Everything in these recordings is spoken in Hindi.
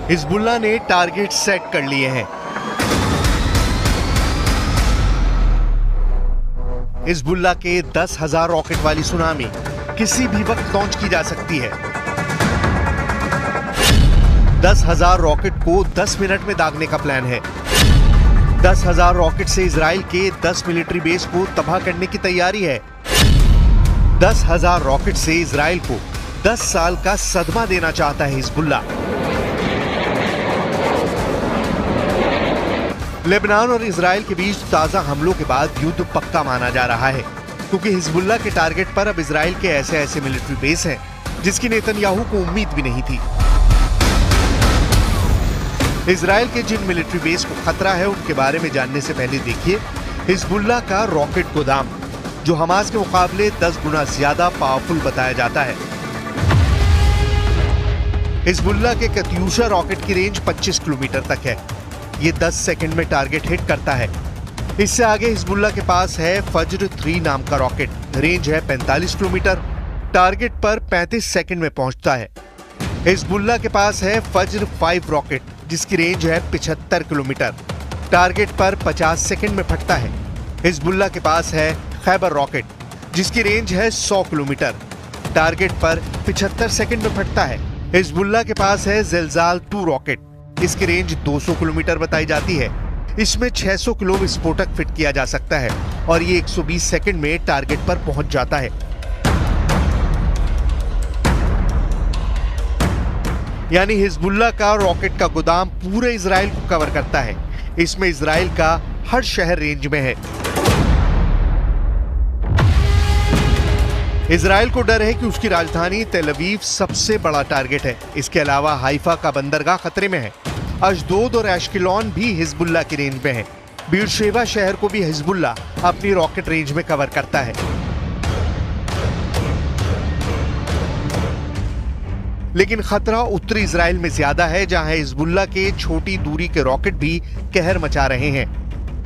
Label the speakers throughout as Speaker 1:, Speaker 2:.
Speaker 1: हिजबुल्लाह ने टारगेट सेट कर लिए हैं। हिजबुल्लाह के 10,000 रॉकेट वाली सुनामी किसी भी वक्त लॉन्च की जा सकती है। 10,000 रॉकेट को 10 मिनट में दागने का प्लान है। 10,000 रॉकेट से इजराइल के 10 मिलिट्री बेस को तबाह करने की तैयारी है। 10,000 रॉकेट से इजराइल को 10 साल का सदमा देना चाहता है हिजबुल्लाह। लेबनान और इजराइल के बीच ताजा हमलों के बाद युद्ध पक्का माना जा रहा है, क्योंकि हिजबुल्लाह के टारगेट पर अब इजराइल के ऐसे मिलिट्री बेस हैं जिसकी नेतन्याहू को उम्मीद भी नहीं थी। इजराइल के जिन मिलिट्री बेस को खतरा है उनके बारे में जानने से पहले देखिए हिजबुल्लाह का रॉकेट गोदाम, जो हमास के मुकाबले 10 गुना ज्यादा पावरफुल बताया जाता है। हिजबुल्लाह के कत्यूशा रॉकेट की रेंज 25 किलोमीटर तक है। ये 10 सेकंड में टारगेट हिट करता है। इससे आगे हिजबुल्लाह के पास है फज्र 3 नाम का रॉकेट, रेंज है 45 किलोमीटर, टारगेट पर 35 सेकंड में पहुंचता है। हिजबुल्लाह के पास है फज्र 5 रॉकेट, जिसकी रेंज है 75 किलोमीटर, टारगेट पर 50 सेकंड में फटता है। हिजबुल्लाह के पास है खैबर रॉकेट, जिसकी रेंज है 100 किलोमीटर, टारगेट पर 75 सेकंड में फटता है। हिजबुल्लाह के पास है ज़िलज़ाल 2 रॉकेट, इसकी रेंज 200 किलोमीटर बताई जाती है। इसमें 600 किलो विस्फोटक फिट किया जा सकता है और ये 120 सेकंड में टारगेट पर पहुंच जाता है। यानी हिजबुल्लाह का रॉकेट का गोदाम पूरे इजराइल को कवर करता है। इसमें इजराइल का हर शहर रेंज में है। इजराइल को डर है कि उसकी राजधानी तेल अवीव सबसे बड़ा टारगेट है। इसके अलावा हाइफा का बंदरगाह खतरे में है। अशदोद और एश्केलॉन भी हिजबुल्लाह की रेंज में है। बीरशेबा शहर को भी हिजबुल्लाह अपनी रॉकेट रेंज में कवर करता है। लेकिन खतरा उत्तरी इजराइल में ज्यादा है, जहां हिजबुल्लाह के छोटी दूरी के रॉकेट भी कहर मचा रहे हैं।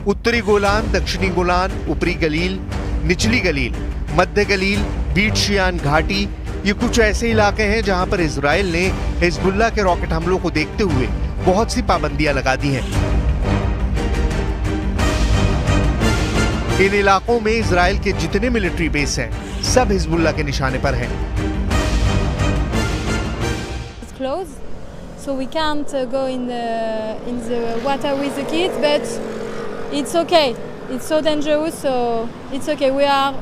Speaker 1: उत्तरी गोलान, दक्षिणी गोलान, ऊपरी गलील, निचली गलील, मध्य गलील, बीट शियान घाटी, ये कुछ ऐसे इलाके हैं जहां पर इजराइल ने हिजबुल्लाह के रॉकेट हमलों को देखते हुए बहुत सी पाबंदियां लगा दी हैं। इन इलाकों में इजराइल के जितने मिलिट्री बेस हैं, सब हिजबुल्लाह के निशाने पर हैं।
Speaker 2: Close, so we can't go in the water with the kids, but it's okay. It's so dangerous, so it's okay. We are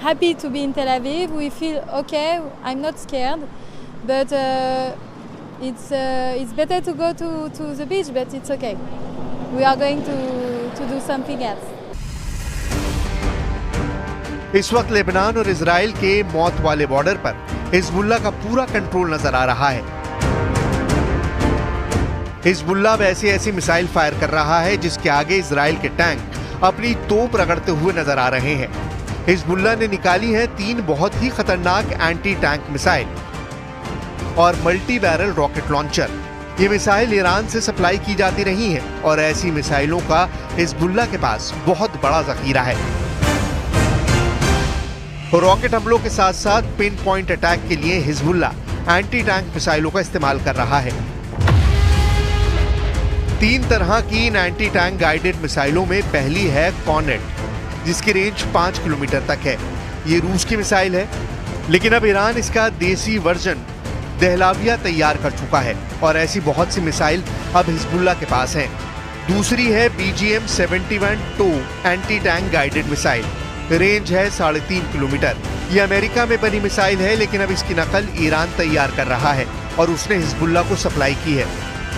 Speaker 2: happy to be in Tel Aviv. We feel okay. I'm not scared, but it's better to go to the beach, but it's okay. We are going to do something else.
Speaker 1: इस वक्त लेबनान और इजराइल के मौत वाले बॉर्डर पर हिजबुल्लाह का पूरा कंट्रोल नजर आ रहा है। हिजबुल्लाह ऐसी मिसाइल फायर कर रहा है जिसके आगे इजराइल के टैंक अपनी तोप रगड़ते हुए नजर आ रहे हैं। हिजबुल्लाह ने निकाली है 3 बहुत ही खतरनाक एंटी टैंक मिसाइल और मल्टी बैरल रॉकेट लॉन्चर। ये मिसाइल ईरान से सप्लाई की जाती रही हैं और ऐसी मिसाइलों का हिजबुल्लाह के पास बहुत बड़ा जखीरा है। रॉकेट हमलों के साथ साथ पिन पॉइंट अटैक के लिए हिजबुल्लाह एंटी टैंक मिसाइलों का इस्तेमाल कर रहा है। 3 तरह की इन एंटी टैंक गाइडेड मिसाइलों में पहली है कॉर्नेट, जिसकी रेंज 5 किलोमीटर तक है। ये रूस की मिसाइल है, लेकिन अब ईरान इसका देसी वर्जन दहलाविया तैयार कर चुका है और ऐसी बहुत सी मिसाइल अब हिजबुल्लाह के पास हैं। दूसरी है BGM-71-2 anti tank guided missile, range है 3.5 किलोमीटर। ये अमेरिका में बनी मिसाइल है, लेकिन अब इसकी नकल ईरान तैयार कर रहा है और उसने हिजबुल्लाह को सप्लाई की है।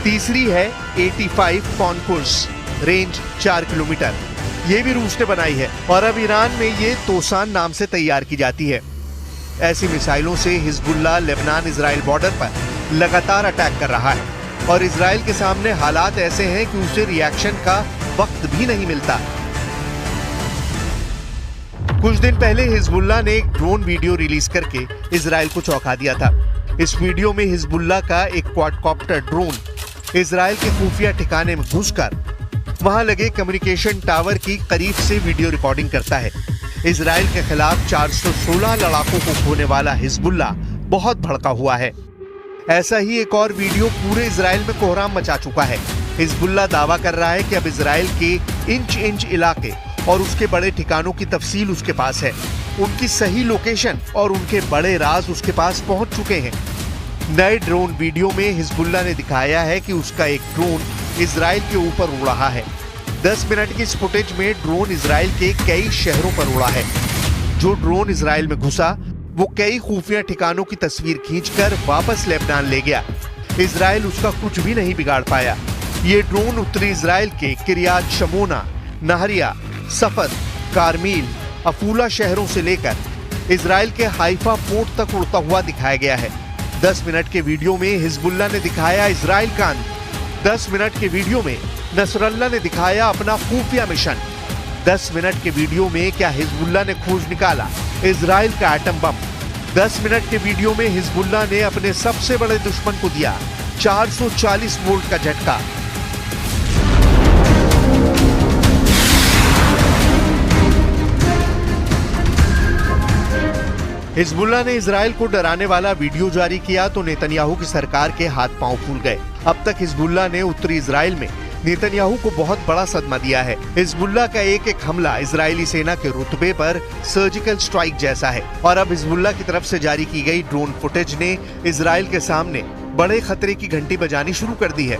Speaker 1: तीसरी है 85 कॉन्कुर्स, रेंज 4 किलोमीटर। ये भी रूस ने बनाई है और अब ईरान में ये तोसान नाम से तैयार की जाती है। ऐसी मिसाइलों से हिजबुल्लाह लेबनान इजराइल बॉर्डर पर लगातार अटैक कर रहा है और इजराइल के सामने हालात ऐसे हैं कि उसे रिएक्शन का वक्त भी नहीं मिलता। कुछ दिन पहले हिजबुल्लाह ने एक ड्रोन वीडियो रिलीज करके इजराइल को चौंका दिया था। इस वीडियो में हिजबुल्लाह का एक क्वाडकॉप्टर ड्रोन इजराइल के खुफिया ठिकाने में घुसकर वहां लगे कम्युनिकेशन टावर की करीब से वीडियो रिकॉर्डिंग करता है। इजराइल के खिलाफ 416 लड़ाकों को खोने वाला हिजबुल्लाह बहुत भड़का हुआ है। ऐसा ही एक और वीडियो पूरे इजराइल में कोहराम मचा चुका है। हिजबुल्लाह दावा कर रहा है कि अब इजराइल के इंच इलाके और उसके बड़े ठिकानों की तफसील उसके पास है। उनकी सही लोकेशन और उनके बड़े राज उसके पास पहुंच चुके हैं। नए ड्रोन वीडियो में हिजबुल्लाह ने दिखाया है कि उसका एक ड्रोन इजराइल के ऊपर उड़ रहा है। 10 मिनट की इस फुटेज में ड्रोन इजराइल के कई शहरों पर उड़ा है। जो ड्रोन इजराइल में घुसा वो कई खुफिया ठिकानों की तस्वीर खींचकर वापस लेबनान ले गया। इजराइल उसका कुछ भी नहीं बिगाड़ पाया। ये ड्रोन उत्तरी इजराइल के किरियात शमोना, नहरिया, सफद, कारमील, अफूला शहरों से लेकर इजराइल के हाइफा पोर्ट तक उड़ता हुआ दिखाया गया है। 10 मिनट के वीडियो में हिजबुल्लाह ने दिखाया इजराइल का अंत। 10 मिनट के वीडियो में नसरल्लाह ने दिखाया अपना खुफिया मिशन। 10 मिनट के वीडियो में क्या हिजबुल्लाह ने खोज निकाला इजराइल का एटम बम। 10 मिनट के वीडियो में हिजबुल्लाह ने अपने सबसे बड़े दुश्मन को दिया 440 वोल्ट का झटका। हिजबुल्लाह ने इजराइल को डराने वाला वीडियो जारी किया तो नेतन्याहू की सरकार के हाथ पांव फूल गए। अब तक हिजबुल्लाह ने उत्तरी इजराइल में नेतन्याहू को बहुत बड़ा सदमा दिया है। हिजबुल्लाह का एक हमला इजरायली सेना के रुतबे पर सर्जिकल स्ट्राइक जैसा है और अब हिजबुल्लाह की तरफ से जारी की गई ड्रोन फुटेज ने इजराइल के सामने बड़े खतरे की घंटी बजानी शुरू कर दी है।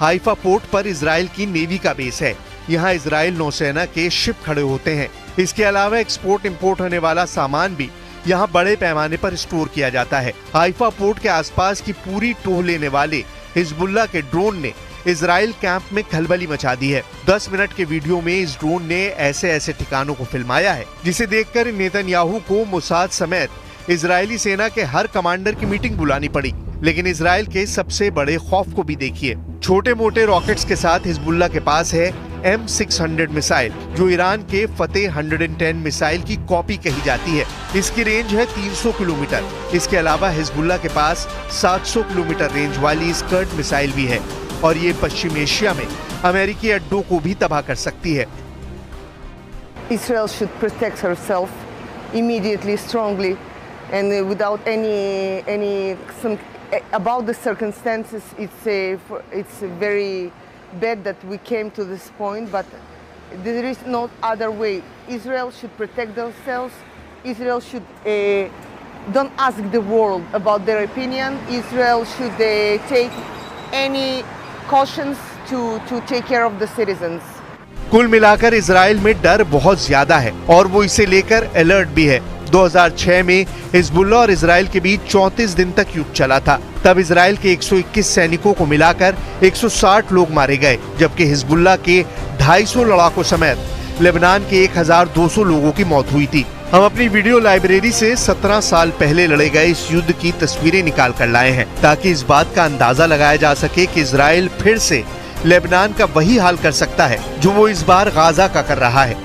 Speaker 1: हाइफा पोर्ट पर इजराइल की नेवी का बेस है। यहाँ इजराइल नौसेना के शिप खड़े होते हैं। इसके अलावा एक्सपोर्ट इंपोर्ट होने वाला सामान भी यहाँ बड़े पैमाने पर स्टोर किया जाता है। हाइफा पोर्ट के आसपास की पूरी टोह लेने वाले हिजबुल्लाह के ड्रोन ने इजराइल कैंप में खलबली मचा दी है। 10 मिनट के वीडियो में इस ड्रोन ने ऐसे ठिकानों को फिल्माया है जिसे देखकर नेतन्याहू को मोसाद समेत इजरायली सेना के हर कमांडर की मीटिंग बुलानी पड़ी। लेकिन इजराइल के सबसे बड़े खौफ को भी देखिए। छोटे मोटे रॉकेट्स के साथ हिजबुल्लाह के पास है M600 मिसाइल जो ईरान के फतेह 110 मिसाइल की कॉपी कही जाती है। इसकी रेंज है 300 किलोमीटर। इसके अलावा हिजबुल्लाह के पास 700 किलोमीटर रेंज वाली स्कर्ट मिसाइल भी है और ये पश्चिम एशिया में अमेरिकी अड्डों को भी तबाह कर सकती है।
Speaker 3: Israel should protect herself immediately, strongly, and without any about the circumstances. It's very bad that we came to this point, but there is no other way. Israel should protect themselves. Israel should don't ask the world about their opinion. Israel should take any cautions to take care of the citizens.
Speaker 1: कुल मिलाकर इजराइल में डर बहुत ज्यादा है और वो इसे लेकर अलर्ट भी है। 2006 में हिजबुल्लाह और इजराइल के बीच 34 दिन तक युद्ध चला था। तब इजराइल के 121 सैनिकों को मिलाकर 160 लोग मारे गए, जबकि हिजबुल्लाह के 250 लड़ाकों समेत लेबनान के 1200 लोगों की मौत हुई थी। हम अपनी वीडियो लाइब्रेरी से 17 साल पहले लड़े गए इस युद्ध की तस्वीरें निकाल कर लाए हैं ताकि इस बात का अंदाजा लगाया जा सके कि इजराइल फिर से लेबनान का वही हाल कर सकता है जो वो इस बार गाजा का कर रहा है।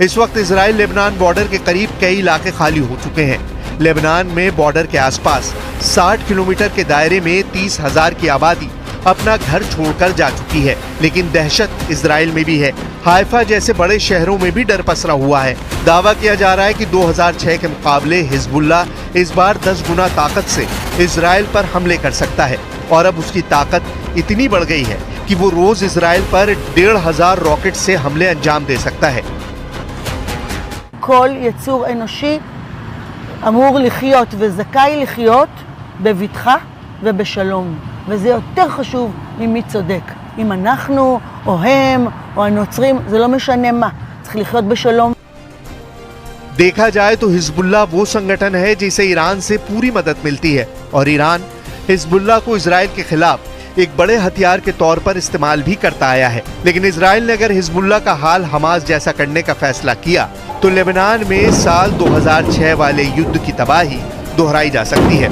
Speaker 1: इस वक्त इजराइल लेबनान बॉर्डर के करीब कई इलाके खाली हो चुके हैं। लेबनान में बॉर्डर के आसपास 60 किलोमीटर के दायरे में 30,000 की आबादी अपना घर छोड़कर जा चुकी है, लेकिन दहशत इजराइल में भी है। हाइफा जैसे बड़े शहरों में भी डर पसरा हुआ है। दावा किया जा रहा है कि 2006 के मुकाबले हिजबुल्लाह इस बार 10 गुना ताकत से इजराइल पर हमले कर सकता है और अब उसकी ताकत इतनी बढ़ गई है कि वो रोज इजराइल पर 1,500 रॉकेट से हमले अंजाम दे सकता है।
Speaker 4: כל יצור אנושי אמור לחיות וזכאי לחיות בבטחה ובשלום, וזה יותר חשוב ממי צודק, אם אנחנו או הם או הנוצרים, זה לא משנה מה, צריך לחיות בשלום।
Speaker 1: देखा जाए तो हिजबुल्लाह वो संगठन है जिसे ईरान से पूरी मदद मिलती है और ईरान हिजबुल्लाह को इजराइल के खिलाफ एक बड़े हथियार के तौर पर इस्तेमाल भी करता आया है। लेकिन इजराइल ने अगर हिजबुल्लाह का हाल हमास जैसा करने का फैसला किया तो लेबनान में साल 2006 वाले युद्ध की तबाही दोहराई जा सकती है।